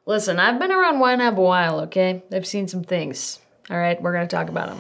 Listen, I've been around YNAB a while, okay? I've seen some things. All right, we're gonna talk about them.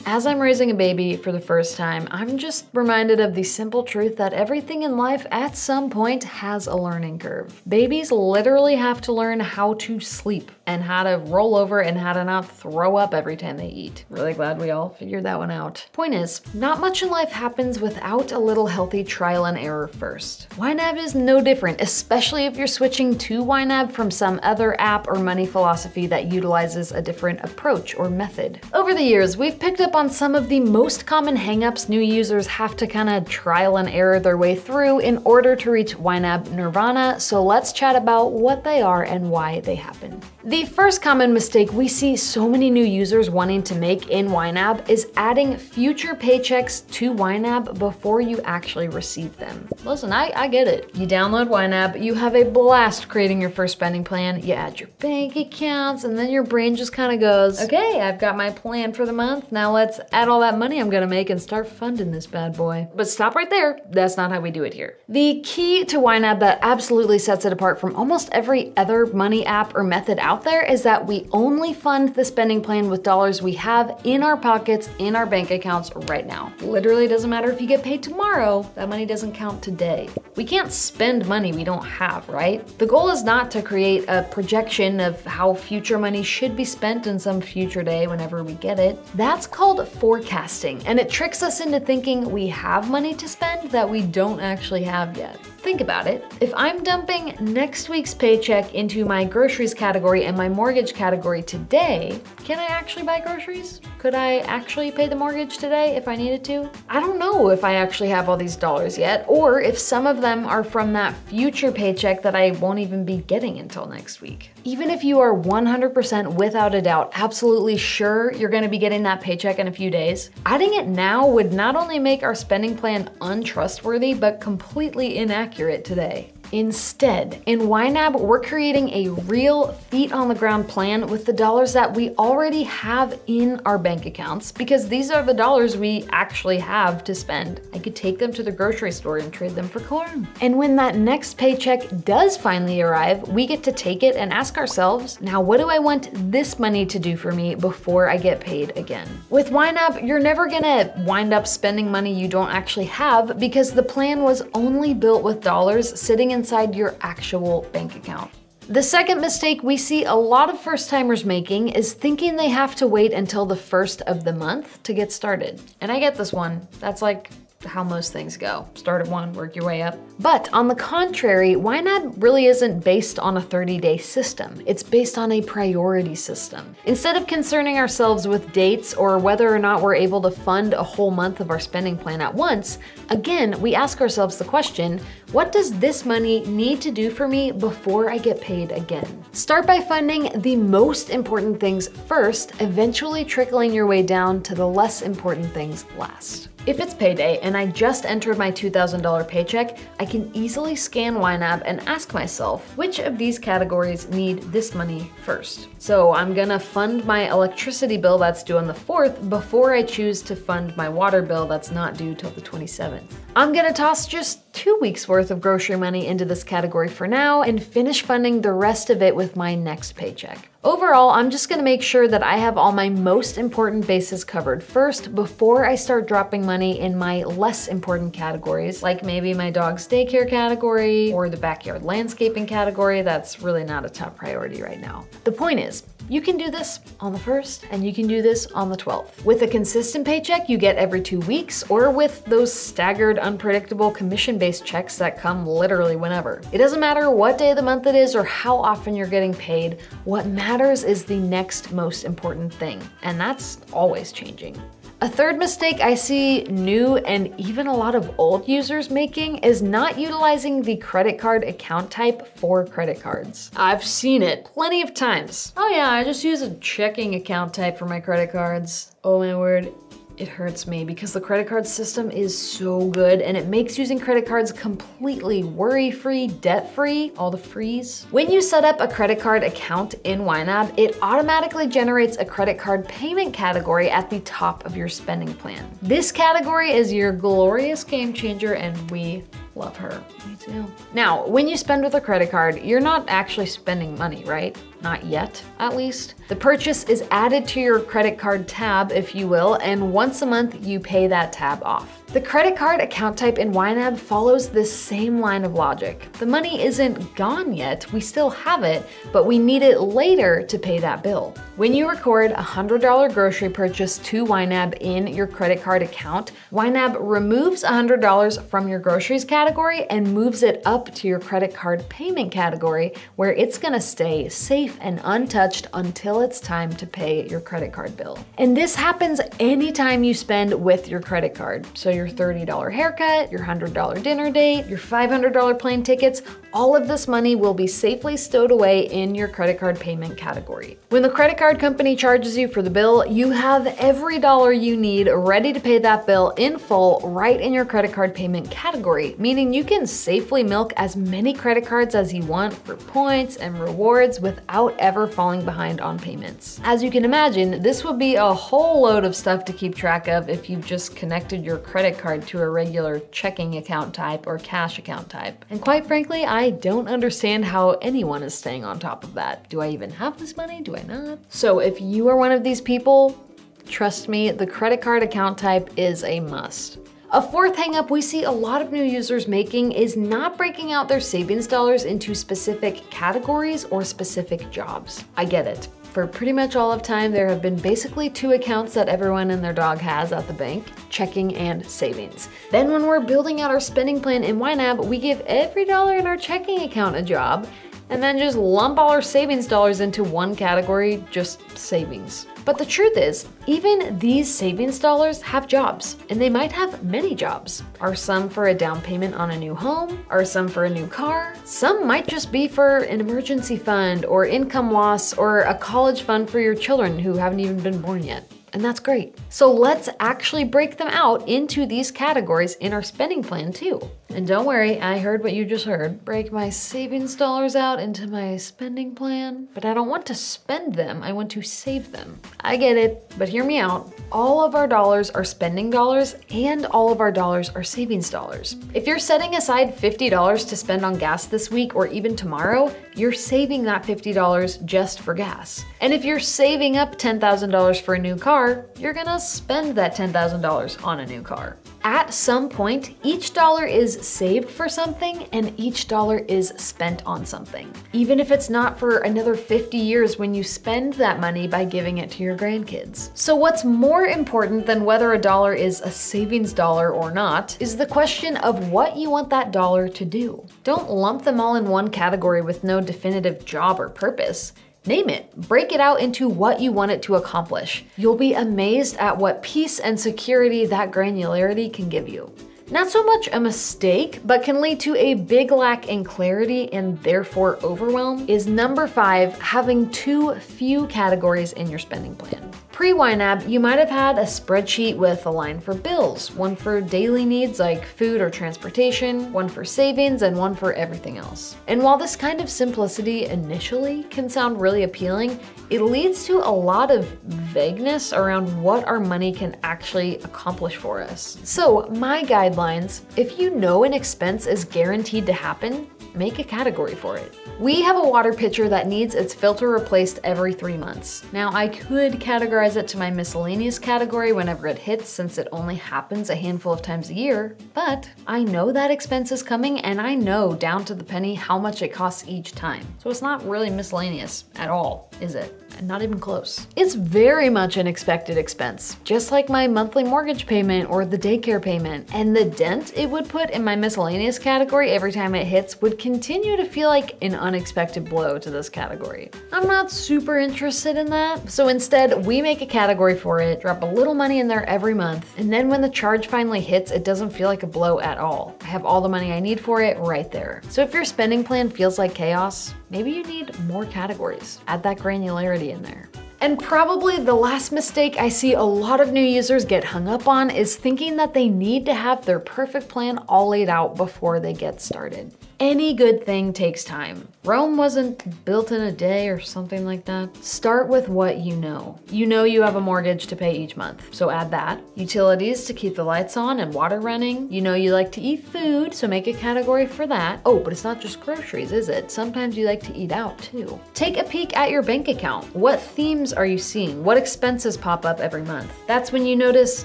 As I'm raising a baby for the first time, I'm just reminded of the simple truth that everything in life at some point has a learning curve. Babies literally have to learn how to sleep and how to roll over and how to not throw up every time they eat. Really glad we all figured that one out. Point is, not much in life happens without a little healthy trial and error first. YNAB is no different, especially if you're switching to YNAB from some other app or money philosophy that utilizes a different approach or method. Over the years, we've picked up on some of the most common hangups new users have to kind of trial and error their way through in order to reach YNAB nirvana, so let's chat about what they are and why they happen. The first common mistake we see so many new users wanting to make in YNAB is adding future paychecks to YNAB before you actually receive them. Listen, I get it. You download YNAB, you have a blast creating your first spending plan, you add your bank accounts, and then your brain just kind of goes, okay, I've got my plan for the month, now let's add all that money I'm gonna make and start funding this bad boy. But stop right there, that's not how we do it here. The key to YNAB that absolutely sets it apart from almost every other money app or method out there is that we only fund the spending plan with dollars we have in our pockets, in our bank accounts right now. Literally doesn't matter if you get paid tomorrow, that money doesn't count today. We can't spend money we don't have, right? The goal is not to create a projection of how future money should be spent in some future day whenever we get it. That's called forecasting, and it tricks us into thinking we have money to spend that we don't actually have yet. Think about it. If I'm dumping next week's paycheck into my groceries category and my mortgage category today, can I actually buy groceries? Could I actually pay the mortgage today if I needed to? I don't know if I actually have all these dollars yet, or if some of them are from that future paycheck that I won't even be getting until next week. Even if you are 100% without a doubt absolutely sure you're gonna be getting that paycheck in a few days, adding it now would not only make our spending plan untrustworthy, but completely inaccurate today. Instead, in YNAB, we're creating a real feet-on-the-ground plan with the dollars that we already have in our bank accounts, because these are the dollars we actually have to spend. I could take them to the grocery store and trade them for corn. And when that next paycheck does finally arrive, we get to take it and ask ourselves, now what do I want this money to do for me before I get paid again? With YNAB, you're never gonna wind up spending money you don't actually have because the plan was only built with dollars sitting inside your actual bank account. The second mistake we see a lot of first-timers making is thinking they have to wait until the first of the month to get started. And I get this one. That's like how most things go. Start at one, work your way up. But on the contrary, YNAB really isn't based on a 30-day system. It's based on a priority system. Instead of concerning ourselves with dates or whether or not we're able to fund a whole month of our spending plan at once, again, we ask ourselves the question, what does this money need to do for me before I get paid again? Start by funding the most important things first, eventually trickling your way down to the less important things last. If it's payday and I just entered my $2,000 paycheck, I can easily scan YNAB and ask myself, which of these categories need this money first? So I'm gonna fund my electricity bill that's due on the 4th before I choose to fund my water bill that's not due till the 27th. I'm gonna toss just 2 weeks worth of grocery money into this category for now and finish funding the rest of it with my next paycheck. Overall, I'm just gonna make sure that I have all my most important bases covered first before I start dropping money in my less important categories, like maybe my dog's daycare category or the backyard landscaping category that's really not a top priority right now. The point is, you can do this on the 1st and you can do this on the 12th. With a consistent paycheck you get every 2 weeks, or with those staggered, unpredictable commission-based checks that come literally whenever. It doesn't matter what day of the month it is or how often you're getting paid, what matters is the next most important thing, and that's always changing. A third mistake I see new and even a lot of old users making is not utilizing the credit card account type for credit cards. I've seen it plenty of times. Oh yeah, I just use a checking account type for my credit cards. Oh my word. It hurts me because the credit card system is so good and it makes using credit cards completely worry-free, debt-free, all the frees. When you set up a credit card account in YNAB, it automatically generates a credit card payment category at the top of your spending plan. This category is your glorious game changer and we Love her. Me too. Now, when you spend with a credit card, you're not actually spending money, right? Not yet, at least. The purchase is added to your credit card tab, if you will, and once a month you pay that tab off. The credit card account type in YNAB follows this same line of logic. The money isn't gone yet, we still have it, but we need it later to pay that bill. When you record a $100 grocery purchase to YNAB in your credit card account, YNAB removes $100 from your groceries category and moves it up to your credit card payment category, where it's gonna stay safe and untouched until it's time to pay your credit card bill. And this happens anytime you spend with your credit card. So your $30 haircut, your $100 dinner date, your $500 plane tickets, all of this money will be safely stowed away in your credit card payment category. When the credit card company charges you for the bill, you have every dollar you need ready to pay that bill in full right in your credit card payment category, meaning you can safely milk as many credit cards as you want for points and rewards without ever falling behind on payments. As you can imagine, this would be a whole load of stuff to keep track of if you just connected your credit card to a regular checking account type or cash account type. And quite frankly, I don't understand how anyone is staying on top of that. Do I even have this money? Do I not? So if you are one of these people, trust me, the credit card account type is a must. A fourth hangup we see a lot of new users making is not breaking out their savings dollars into specific categories or specific jobs. I get it. For pretty much all of time, there have been basically two accounts that everyone and their dog has at the bank, checking and savings. Then when we're building out our spending plan in YNAB, we give every dollar in our checking account a job, and then just lump all our savings dollars into one category, just savings. But the truth is, even these savings dollars have jobs, and they might have many jobs. Are some for a down payment on a new home? Are some for a new car? Some might just be for an emergency fund or income loss or a college fund for your children who haven't even been born yet. And that's great. So let's actually break them out into these categories in our spending plan too. And don't worry, I heard what you just heard. Break my savings dollars out into my spending plan, but I don't want to spend them, I want to save them. I get it, but hear me out. All of our dollars are spending dollars and all of our dollars are savings dollars. If you're setting aside $50 to spend on gas this week or even tomorrow, you're saving that $50 just for gas. And if you're saving up $10,000 for a new car, you're gonna spend that $10,000 on a new car. At some point, each dollar is saved for something and each dollar is spent on something. Even if it's not for another 50 years when you spend that money by giving it to your grandkids. So what's more important than whether a dollar is a savings dollar or not is the question of what you want that dollar to do. Don't lump them all in one category with no definitive job or purpose. Name it, break it out into what you want it to accomplish. You'll be amazed at what peace and security that granularity can give you. Not so much a mistake, but can lead to a big lack in clarity and therefore overwhelm is number 5, having too few categories in your spending plan. Pre-YNAB, you might have had a spreadsheet with a line for bills, one for daily needs like food or transportation, one for savings, and one for everything else. And while this kind of simplicity initially can sound really appealing, it leads to a lot of vagueness around what our money can actually accomplish for us. So my guidelines, if you know an expense is guaranteed to happen, make a category for it. We have a water pitcher that needs its filter replaced every 3 months. Now I could categorize it to my miscellaneous category whenever it hits since it only happens a handful of times a year, but I know that expense is coming and I know down to the penny how much it costs each time. So it's not really miscellaneous at all, is it? Not even close. It's very much an expected expense, just like my monthly mortgage payment or the daycare payment. And the dent it would put in my miscellaneous category every time it hits would continue to feel like an unexpected blow to this category. I'm not super interested in that, so instead we make a category for it, drop a little money in there every month, and then when the charge finally hits, it doesn't feel like a blow at all. I have all the money I need for it right there. So if your spending plan feels like chaos, maybe you need more categories. Add that granularity in there. And probably the last mistake I see a lot of new users get hung up on is thinking that they need to have their perfect plan all laid out before they get started. Any good thing takes time. Rome wasn't built in a day or something like that. Start with what you know. You know you have a mortgage to pay each month, so add that. Utilities to keep the lights on and water running. You know you like to eat food, so make a category for that. Oh, but it's not just groceries, is it? Sometimes you like to eat out too. Take a peek at your bank account. What themes are you seeing? What expenses pop up every month? That's when you notice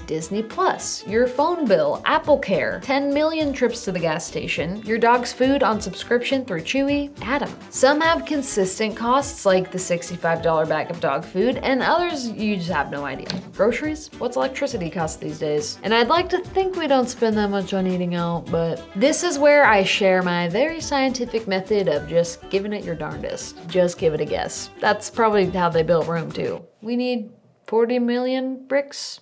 Disney Plus, your phone bill, Apple Care, 10 million trips to the gas station, your dog's food on subscription through Chewy. Add them. Some have consistent costs like the $65 bag of dog food, and others you just have no idea. Groceries? What's electricity cost these days? And I'd like to think we don't spend that much on eating out, but this is where I share my very scientific method of just giving it your darndest. Just give it a guess. That's probably how they built Rome too. We need 40 million bricks?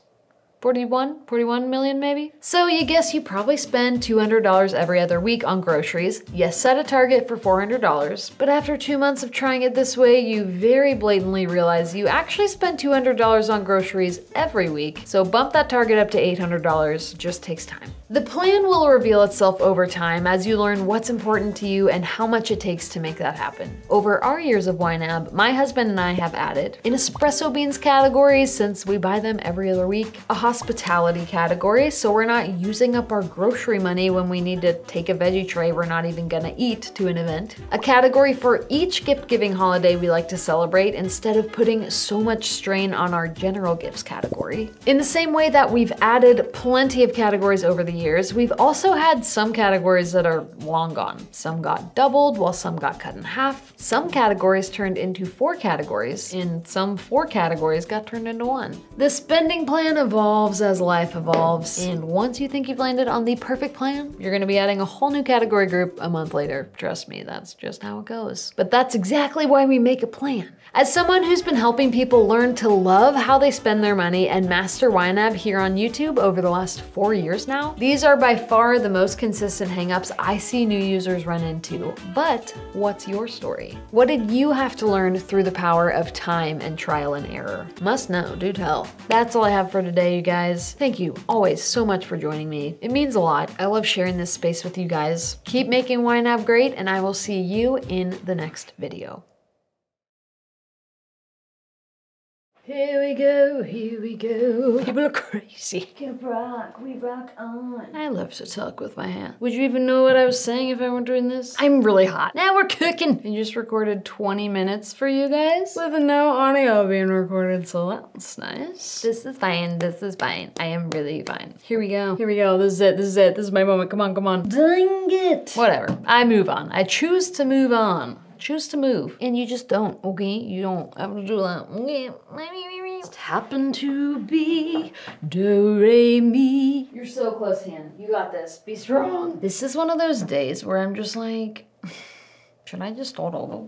41 million maybe? So you guess you probably spend $200 every other week on groceries. You set a target for $400, but after 2 months of trying it this way, you very blatantly realize you actually spend $200 on groceries every week. So bump that target up to $800, just takes time. The plan will reveal itself over time as you learn what's important to you and how much it takes to make that happen. Over our years of YNAB, my husband and I have added an espresso beans category since we buy them every other week, a hospitality category so we're not using up our grocery money when we need to take a veggie tray we're not even gonna eat to an event, a category for each gift-giving holiday we like to celebrate instead of putting so much strain on our general gifts category. In the same way that we've added plenty of categories over the years, we've also had some categories that are long gone. Some got doubled while some got cut in half. Some categories turned into 4 categories and some 4 categories got turned into 1. The spending plan evolves as life evolves, and once you think you've landed on the perfect plan, you're gonna be adding a whole new category group a month later. Trust me, that's just how it goes. But that's exactly why we make a plan. As someone who's been helping people learn to love how they spend their money and master YNAB here on YouTube over the last 4 years now, these are by far the most consistent hangups I see new users run into. But what's your story? What did you have to learn through the power of time and trial and error? Must know, do tell. That's all I have for today, you guys. Thank you always so much for joining me. It means a lot. I love sharing this space with you guys. Keep making YNAB great, and I will see you in the next video. Here we go, here we go. People are crazy. We rock on. I love to talk with my hand. Would you even know what I was saying if I weren't doing this? I'm really hot. Now we're cooking. I just recorded 20 minutes for you guys with no audio being recorded, so that's nice. This is fine, this is fine. I am really fine. Here we go, here we go. This is it, this is it. This is my moment, come on, come on. Dang it. Whatever, I move on. I choose to move on. Choose to move, and you just don't, okay? You don't have to do that, okay? Just happen to be do, re, mi. You're so close, Han. You got this. Be strong. This is one of those days where I'm just like, should I just start over?